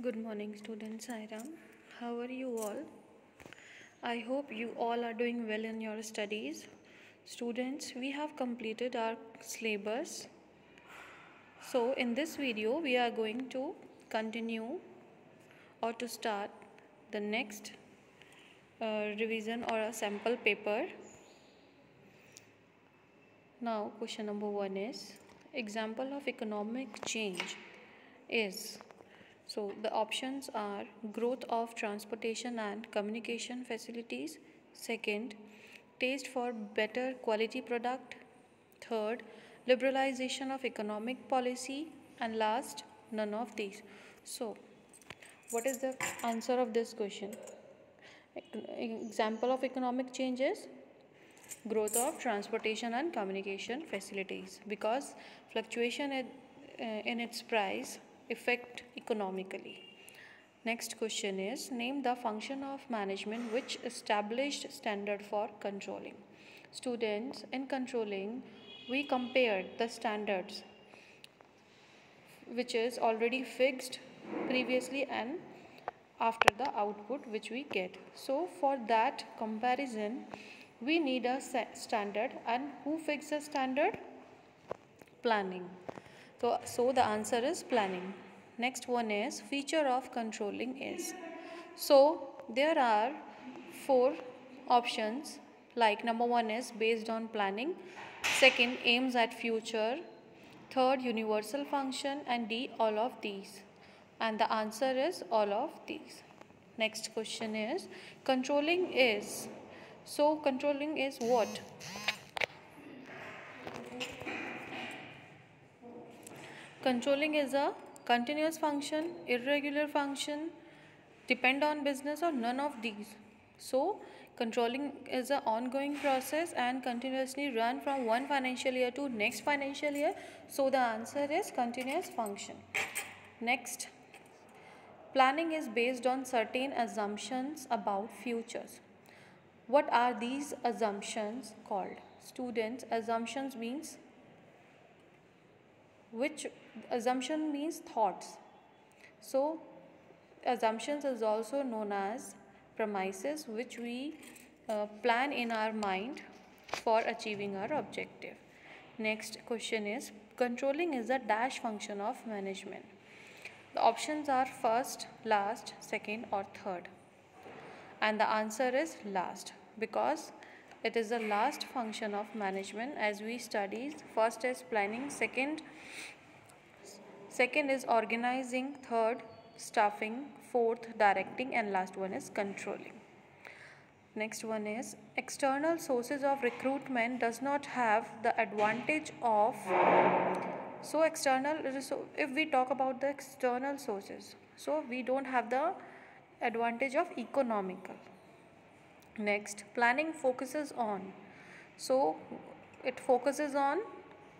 Good morning, students. Sairam. How are you all? I hope you all are doing well in your studies. Students, we have completed our syllabus. So, in this video, we are going to continue or to start the next revision or a sample paper. Now, question number 1 is example of economic change is. So the options are growth of transportation and communication facilities. Second, taste for better quality product. Third, liberalization of economic policy. And last, none of these. So what is the answer of this question? Example of economic changes: growth of transportation and communication facilities, because fluctuation in its price affect economically. Next question is name the function of management which established standard for controlling. Students, in controlling we compared the standards which is already fixed previously and after the output which we get. So for that comparison we need a standard, and who fixed the standard? Planning. So the answer is planning. Next one is feature of controlling is. So there are four options, like number 1 is based on planning, second aims at future, third universal function, and D all of these. And the answer is all of these. Next question is controlling is. So controlling is what? Controlling is a continuous function, irregular function, depend on business, or none of these. So controlling is an ongoing process and continuously run from one financial year to next financial year. So the answer is continuous function. Next, planning is based on certain assumptions about futures. What are these assumptions called? Students, assumptions means which assumption means thoughts. So assumptions is also known as premises which we plan in our mind for achieving our objective. Next question is controlling is a dash function of management. The options are first, last, second, or third. And the answer is last, because it is the last function of management as we studied. First is planning, second is organizing, third staffing, fourth directing, and last one is controlling. Next one is external sources of recruitment does not have the advantage of. So if we talk about the external sources, so we don't have the advantage of economical. Next, planning focuses on. So it focuses on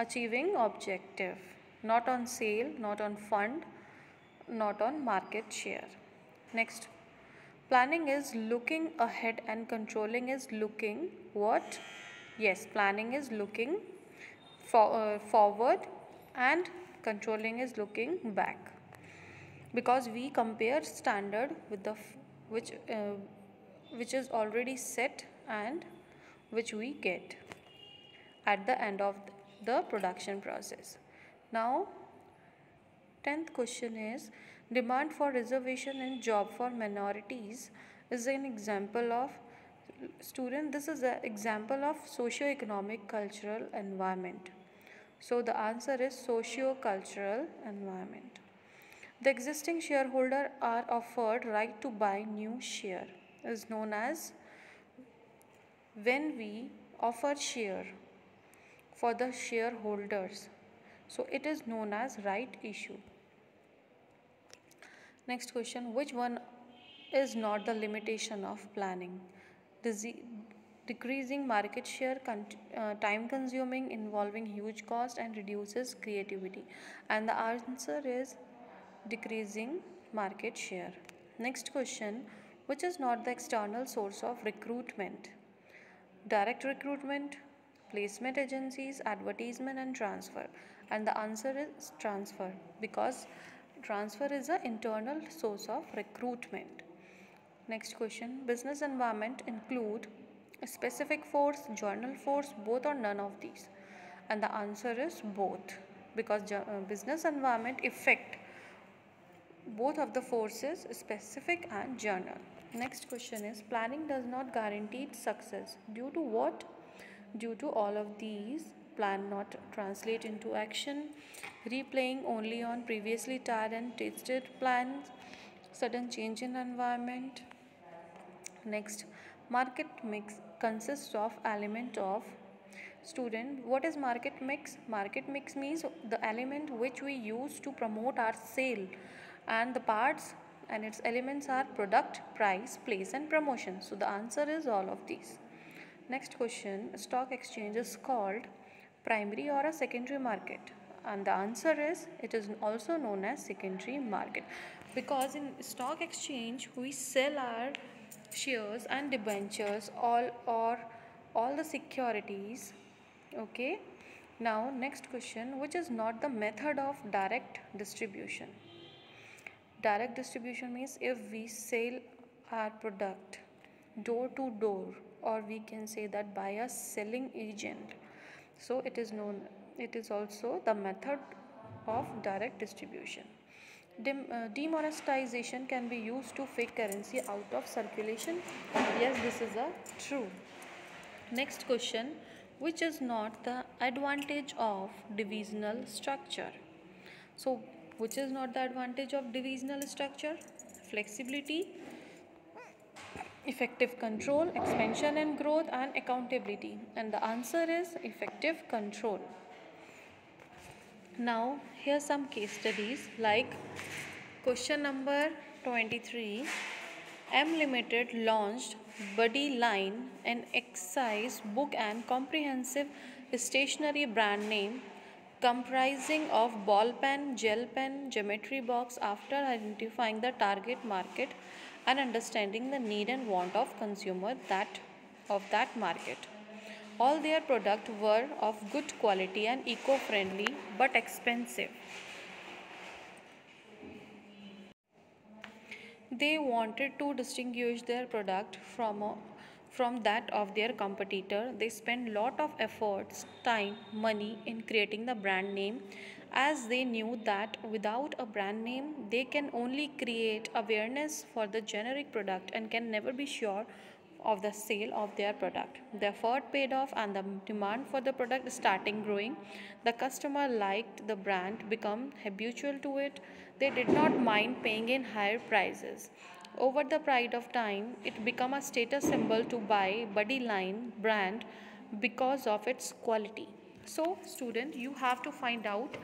achieving objective, not on sale, not on fund, not on market share. Next, planning is looking ahead and controlling is looking what? Yes, planning is looking forward and controlling is looking back, because we compare standard with the which is already set and which we get at the end of the production process. Now 10th question is demand for reservation in job for minorities is an example of. Student, this is an example of socio-economic cultural environment. So the answer is socio-cultural environment. The existing shareholder are offered right to buy new share is known as. When we offer share for the shareholders, so it is known as right issue. Next question, which one is not the limitation of planning? Decreasing market share, time consuming, involving huge cost, and reduces creativity. And the answer is decreasing market share. Next question, which is not the external source of recruitment? Direct recruitment, placement agencies, advertisement, and transfer. And the answer is transfer, because transfer is an internal source of recruitment. Next question, business environment include a specific force, journal force, both or none of these? And the answer is both, because business environment affect both of the forces, specific and general. Next question is, planning does not guarantee success. Due to what? Due to all of these: plan not translate into action, replaying only on previously tried and tested plans, sudden change in environment. Next, market mix consists of element of. Student, what is market mix? Market mix means the element which we use to promote our sale, and the parts and its elements are product, price, place and promotion. So the answer is all of these. Next question, stock exchange is called primary or a secondary market? And the answer is, it is also known as secondary market, because in stock exchange we sell our shares and debentures, all the securities. Okay, now next question, which is not the method of direct distribution? Direct distribution means if we sell our product door to door, or we can say that by a selling agent, so it is also the method of direct distribution. Demonetization can be used to fake currency out of circulation. Yes, this is a true. Next question, which is not the advantage of divisional structure? So, which is not the advantage of divisional structure? Flexibility, effective control, expansion and growth, and accountability. And the answer is effective control. Now, here are some case studies, like question number 23. M Limited launched Buddy Line, an exercise book and comprehensive stationery brand name comprising of ball pen, gel pen, geometry box, after identifying the target market and understanding the need and want of consumer of that market. All their products were of good quality and eco-friendly but expensive. They wanted to distinguish their product from that of their competitor. They spent lot of efforts, time, money in creating the brand name, as they knew that without a brand name they can only create awareness for the generic product and can never be sure of the sale of their product. The effort paid off and the demand for the product starting growing. The customer liked the brand, become habitual to it. They did not mind paying in higher prices. Over the period of time, it became a status symbol to buy Buddy Line brand because of its quality. So, student, you have to find out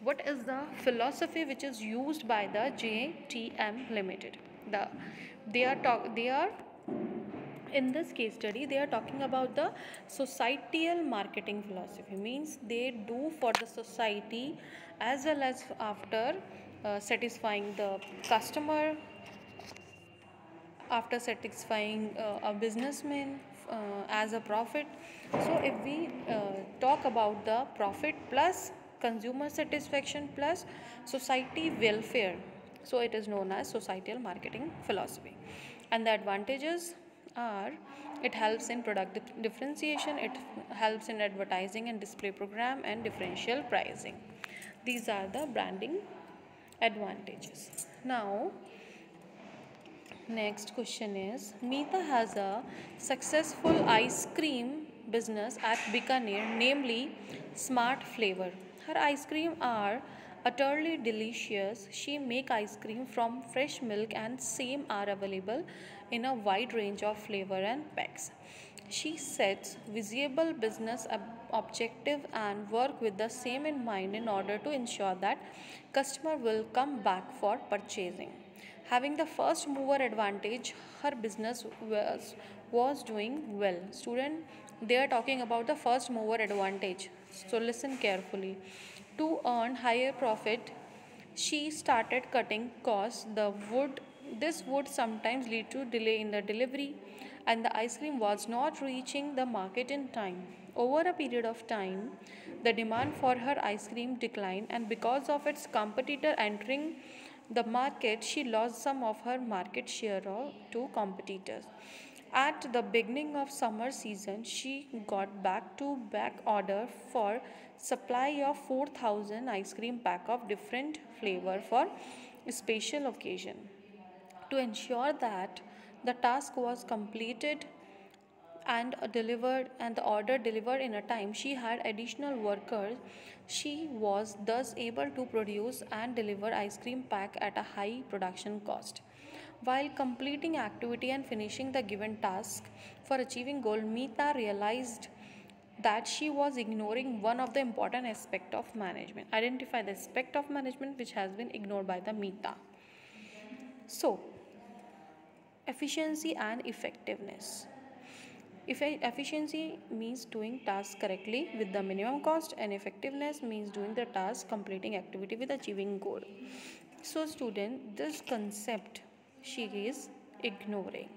what is the philosophy which is used by the JTM Limited. They are in this case study, they are talking about the societal marketing philosophy, means they do for the society as well as after satisfying the customer, after satisfying a businessman as a profit. So if we talk about the profit plus consumer satisfaction plus society welfare, so it is known as societal marketing philosophy. And the advantages are, it helps in product differentiation, it helps in advertising and display program, and differential pricing. These are the branding advantages. Now next question is, Meeta has a successful ice cream business at Bikaner, namely Smart Flavor. Her ice cream are utterly delicious. She make ice cream from fresh milk and same are available in a wide range of flavor and packs. She sets visible business objective and work with the same in mind in order to ensure that customer will come back for purchasing. Having the first mover advantage, her business was doing well. Student, they are talking about the first mover advantage. So listen carefully. To earn higher profit, she started cutting costs. This would sometimes lead to delay in the delivery, and the ice cream was not reaching the market in time. Over a period of time, the demand for her ice cream declined, and because of its competitor entering the market, she lost some of her market share to competitors. At the beginning of summer season, she got back-to-back order for supply of 4,000 ice cream pack of different flavor for special occasion. To ensure that the task was completed and delivered and the order delivered in a time, she had additional workers. She was thus able to produce and deliver ice cream pack at a high production cost. While completing activity and finishing the given task for achieving goal, Meeta realized that she was ignoring one of the important aspect of management. Identify the aspect of management which has been ignored by the Meeta. So, efficiency and effectiveness. If efficiency means doing tasks correctly with the minimum cost, and effectiveness means doing the task, completing activity with achieving goal. So student, this concept she is ignoring.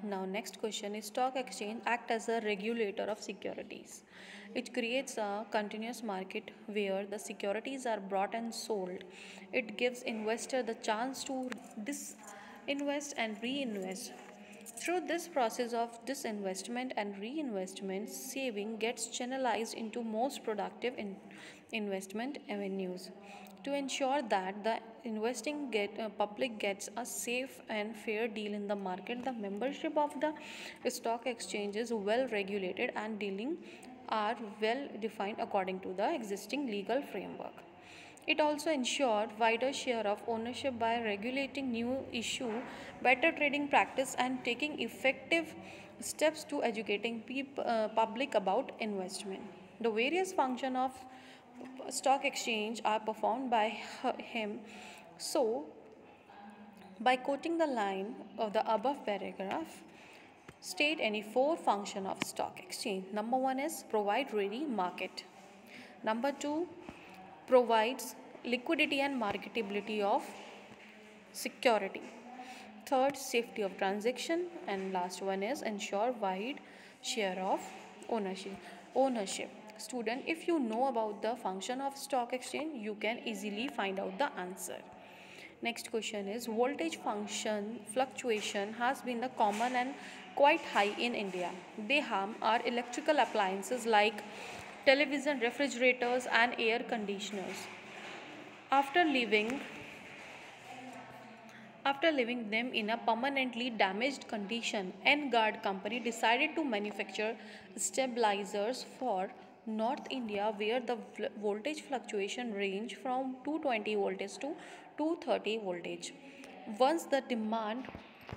Now next question is, stock exchange act as a regulator of securities. It creates a continuous market where the securities are bought and sold. It gives investor the chance to disinvest and reinvest. Through this process of disinvestment and reinvestment, saving gets channelized into most productive investment avenues. To ensure that the investing public gets a safe and fair deal in the market, the membership of the stock exchange is well regulated and dealing are well defined according to the existing legal framework. It also ensured wider share of ownership by regulating new issue, better trading practice, and taking effective steps to educating public about investment. The various functions of stock exchange are performed by him. So, by quoting the line of the above paragraph, state any four function of stock exchange. Number one is provide ready market. Number two, provides liquidity and marketability of security. Third, safety of transaction, and last one is ensure wide share of ownership. Student, if you know about the function of stock exchange, you can easily find out the answer. Next question is, voltage function fluctuation has been the common and quite high in India. They harm our electrical appliances like television, refrigerators, and air conditioners. After leaving them in a permanently damaged condition, N-Guard company decided to manufacture stabilizers for North India, where the voltage fluctuation range from 220 voltage to 230 voltage. Once the demand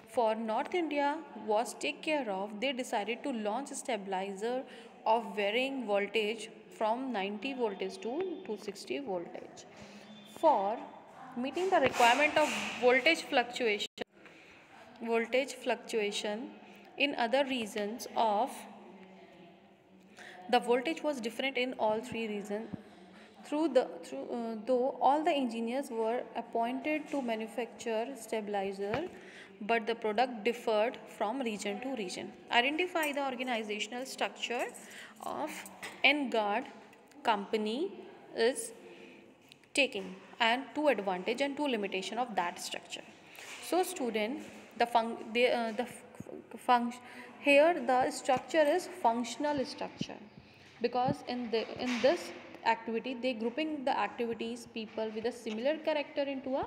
for North India was taken care of, they decided to launch a stabilizer of varying voltage from 90 voltage to 260 voltage. For meeting the requirement of voltage fluctuation in other regions of the voltage was different in all three regions. Though all the engineers were appointed to manufacture stabilizer, but the product differed from region to region. Identify the organizational structure of N-Guard company is taking, and two advantage and two limitation of that structure. So student, here the structure is functional structure, because in this activity they grouping the activities people with a similar character into a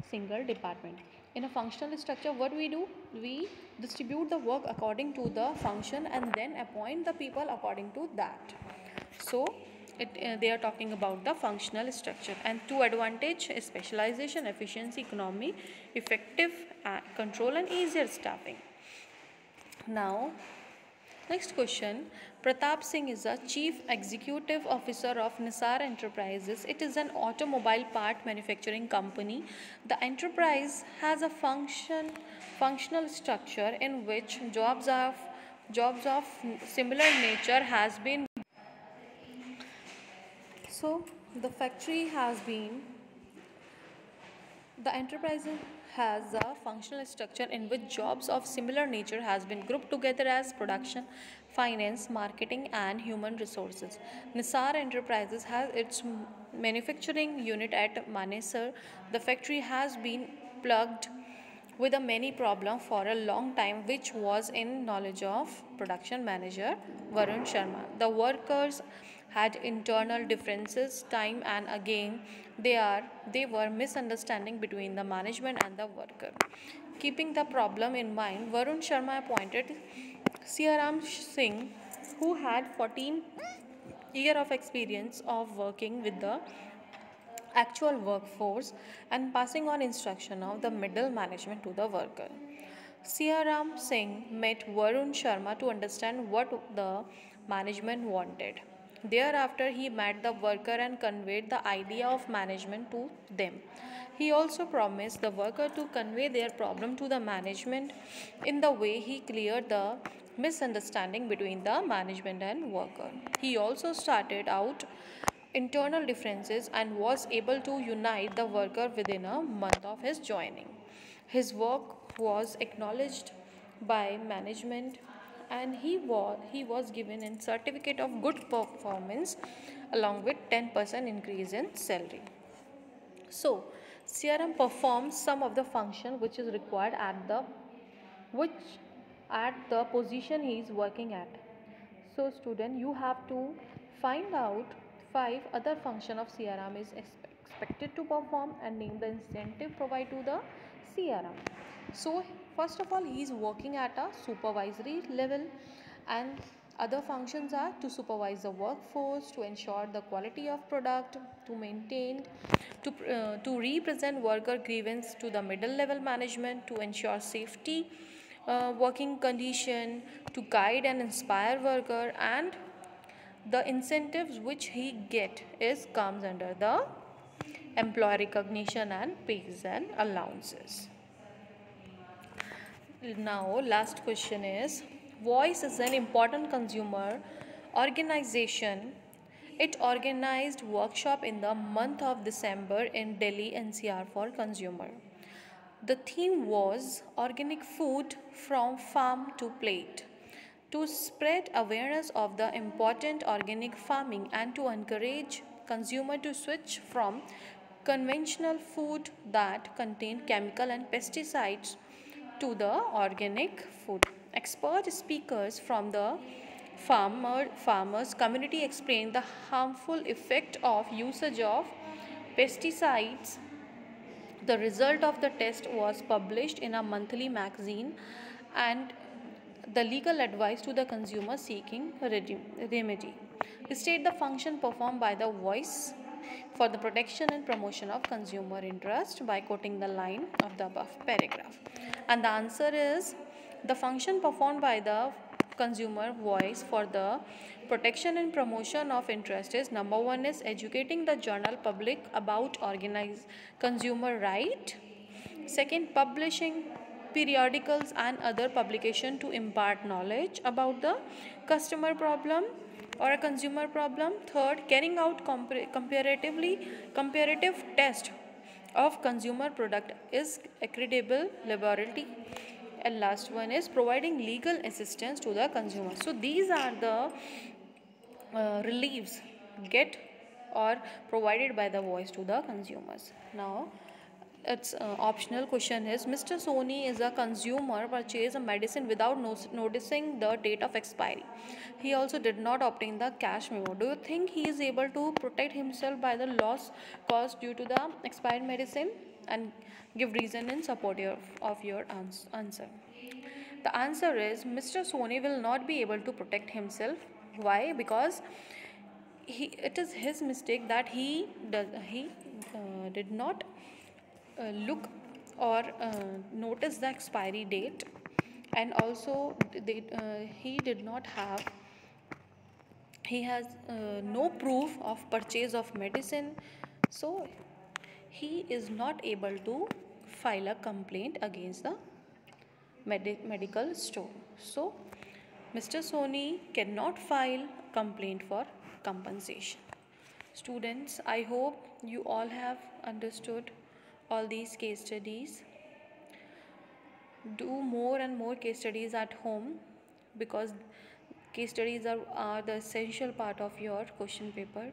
single department. In a functional structure, what we do, we distribute the work according to the function and then appoint the people according to that. So they are talking about the functional structure. And two advantage is specialization, efficiency, economy, effective control, and easier staffing. Now next question, Pratap Singh is a Chief Executive Officer of Nisar Enterprises. It is an automobile part manufacturing company. The enterprise has a functional structure in which jobs of similar nature has been. So the factory has been The enterprise has a functional structure in which jobs of similar nature has been grouped together as production, finance, marketing and human resources. Nisar Enterprises has its manufacturing unit at Manesar. The factory has been plugged with a many problem for a long time, which was in knowledge of production manager Varun Sharma. The workers had internal differences time and again. They were misunderstanding between the management and the worker. Keeping the problem in mind, Varun Sharma appointed Siaram Singh, who had 14 year of experience of working with the actual workforce and passing on instruction of the middle management to the worker. Siaram Singh met Varun Sharma to understand what the management wanted. Thereafter, he met the worker and conveyed the idea of management to them. He also promised the worker to convey their problem to the management. In the way, he cleared the misunderstanding between the management and worker. He also started out internal differences and was able to unite the worker within a month of his joining. His work was acknowledged by management and he was given a certificate of good performance along with 10% increase in salary. So, CRM performs some of the function which is required which at the position he is working at. So student, you have to find out 5 other function of CRM is expected to perform and name the incentive provided to the CRM. So first of all, he is working at a supervisory level and other functions are to supervise the workforce, to ensure the quality of product, to maintain, to represent worker grievance to the middle level management, to ensure safety, working condition, to guide and inspire worker, and the incentives which he get is comes under the employee recognition and pays and allowances. Now, last question is Voice is an important consumer organization. It organized workshop in the month of December in Delhi NCR for consumer. The theme was organic food from farm to plate. To spread awareness of the important organic farming and to encourage consumer to switch from conventional food that contain chemical and pesticides to the organic food. Expert speakers from the farmers community explained the harmful effect of usage of pesticides. The result of the test was published in a monthly magazine and the legal advice to the consumer seeking remedy. State the function performed by the voice for the protection and promotion of consumer interest by quoting the line of the above paragraph. And the answer is the function performed by the consumer voice for the protection and promotion of interest is number one is educating the general public about organized consumer right. Second, publishing periodicals and other publication to impart knowledge about the customer problem or a consumer problem. Third, carrying out comparative test of consumer product is accreditable laboratory. And last one is providing legal assistance to the consumer. So these are the reliefs get or provided by the voice to the consumers. Now its optional question is Mr. Sony is a consumer purchase a medicine without noticing the date of expiry. He also did not obtain the cash memo. Do you think he is able to protect himself by the loss caused due to the expired medicine? And give reason in support of your answer. The answer is Mr. Sony will not be able to protect himself. Why? Because it is his mistake that he did not look or notice the expiry date, and also he has no proof of purchase of medicine, so he is not able to file a complaint against the medical store. So Mr. Sony cannot file complaint for compensation. Students, I hope you all have understood all these case studies. Do more and more case studies at home, because case studies are the essential part of your question paper.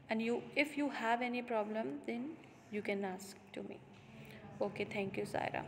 And if you have any problem, then you can ask to me. Okay, thank you, Saira.